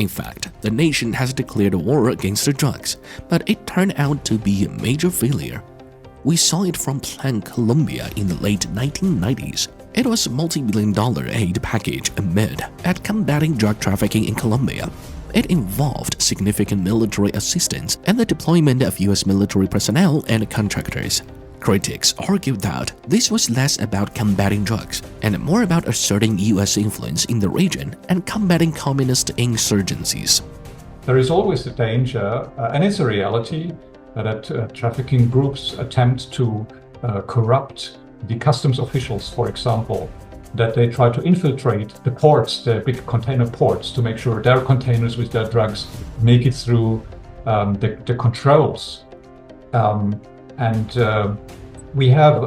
In fact, the nation has declared a war against the drugs, but it turned out to be a major failure. We saw it from Plan Colombia in the late 1990s. It was a multi-billion-dollar aid package aimed at combating drug trafficking in Colombia. It involved significant military assistance and the deployment of U.S. military personnel and contractors. Critics argued that this was less about combating drugs and more about asserting U.S. influence in the region and combating communist insurgencies. There is always the danger, and it's a reality, that trafficking groups attempt to corrupt the customs officials, for example, that they try to infiltrate the ports, the big container ports, to make sure their containers with their drugs make it through the controls. We have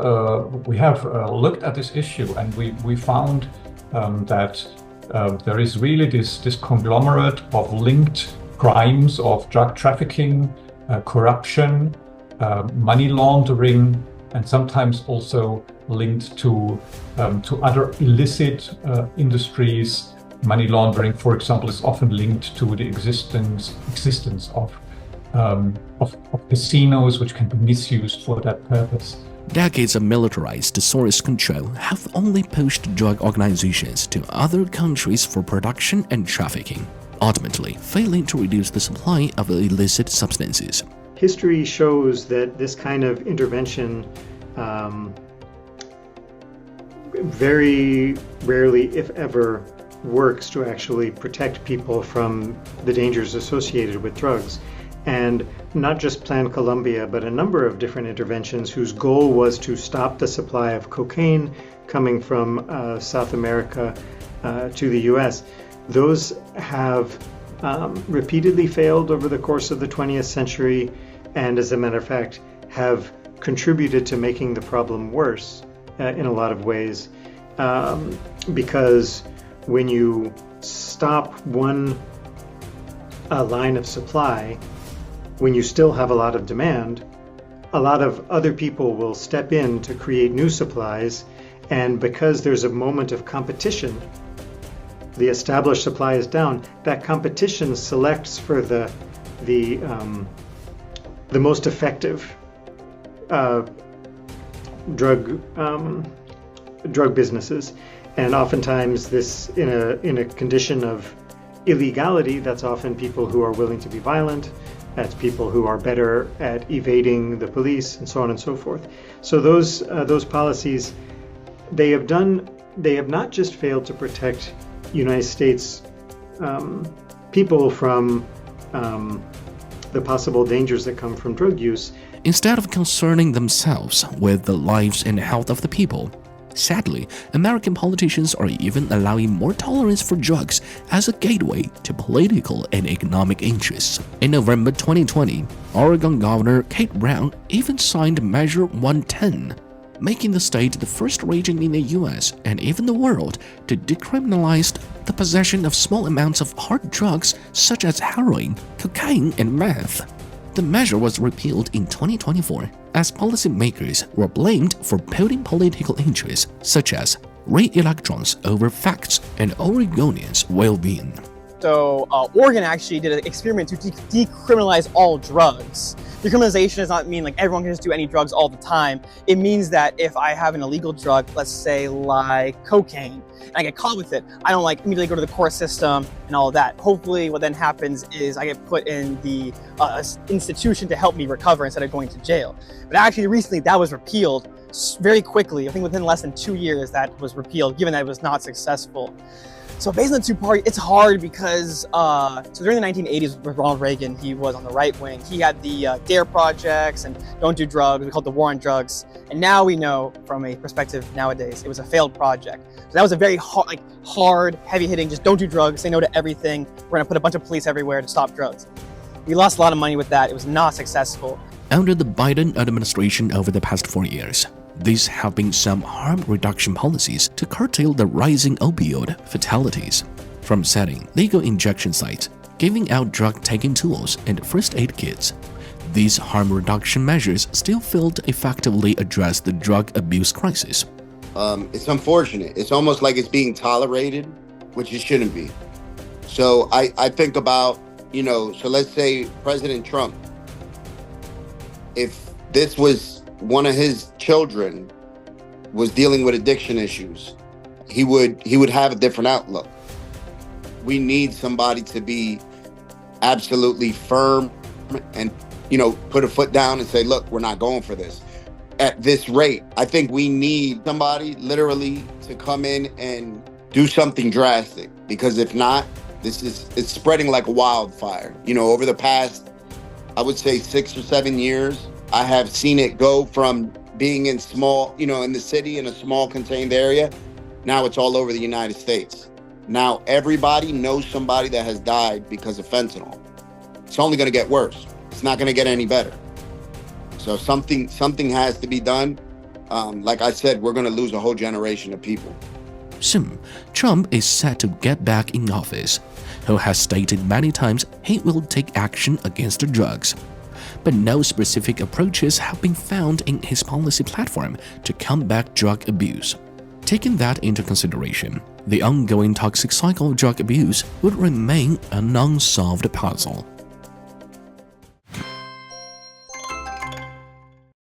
looked at this issue, and we found that there is really this conglomerate of linked crimes of drug trafficking, corruption, money laundering, and sometimes also linked to other illicit industries. Money laundering, for example, is often linked to the existence of casinos, which can be misused for that purpose. Decades of militarized source control have only pushed drug organizations to other countries for production and trafficking, ultimately failing to reduce the supply of illicit substances. History shows that this kind of intervention very rarely, if ever, works to actually protect people from the dangers associated with drugs. And not just Plan Colombia, but a number of different interventions whose goal was to stop the supply of cocaine coming from South America to the US. Those have repeatedly failed over the course of the 20th century, and as a matter of fact, have contributed to making the problem worse in a lot of ways. Because when you stop one line of supply, when you still have a lot of demand, a lot of other people will step in to create new supplies, and because there's a moment of competition, the established supply is down, that competition selects for the most effective drug businesses. And oftentimes this, in a condition of illegality, that's often people who are willing to be violent, that's people who are better at evading the police, and so on and so forth. So those policies, they have not just failed to protect United States people from the possible dangers that come from drug use. Instead of concerning themselves with the lives and health of the people, sadly, American politicians are even allowing more tolerance for drugs as a gateway to political and economic interests. In November 2020, Oregon Governor Kate Brown even signed Measure 110, making the state the first region in the US and even the world to decriminalize the possession of small amounts of hard drugs such as heroin, cocaine, and meth. The measure was repealed in 2024 as policymakers were blamed for putting political interests such as re-electrons over facts and Oregonians' well-being. So Oregon actually did an experiment to decriminalize all drugs. Decriminalization does not mean like everyone can just do any drugs all the time. It means that if I have an illegal drug, let's say like cocaine, and I get caught with it, I don't like immediately go to the court system and all of that. Hopefully what then happens is I get put in the institution to help me recover instead of going to jail. But actually recently that was repealed very quickly. I think within less than 2 years that was repealed, given that it was not successful. So based on the two-party, it's hard because, so during the 1980s with Ronald Reagan, he was on the right wing. He had the DARE projects and Don't Do Drugs, we called the War on Drugs. And now we know from a perspective nowadays, it was a failed project. So that was a very hard, heavy-hitting, just don't do drugs, say no to everything. We're gonna put a bunch of police everywhere to stop drugs. We lost a lot of money with that. It was not successful. Under the Biden administration over the past 4 years, these have been some harm reduction policies to curtail the rising opioid fatalities, from setting legal injection sites, giving out drug-taking tools, and first aid kits. These harm reduction measures still fail to effectively address the drug abuse crisis. It's unfortunate. It's almost like it's being tolerated, which it shouldn't be. So I think about, so let's say President Trump, if this was one of his children was dealing with addiction issues, he would have a different outlook. We need somebody to be absolutely firm and, put a foot down and say, look, we're not going for this. At this rate, I think we need somebody literally to come in and do something drastic, because if not, it's spreading like a wildfire. Over the past, I would say 6 or 7 years, I have seen it go from being in small, in the city, in a small contained area. Now it's all over the United States. Now everybody knows somebody that has died because of fentanyl. It's only going to get worse. It's not going to get any better. So something has to be done. Like I said, we're going to lose a whole generation of people. Soon, Trump is set to get back in office, who has stated many times he will take action against the drugs. But no specific approaches have been found in his policy platform to combat drug abuse. Taking that into consideration, the ongoing toxic cycle of drug abuse would remain an unsolved puzzle.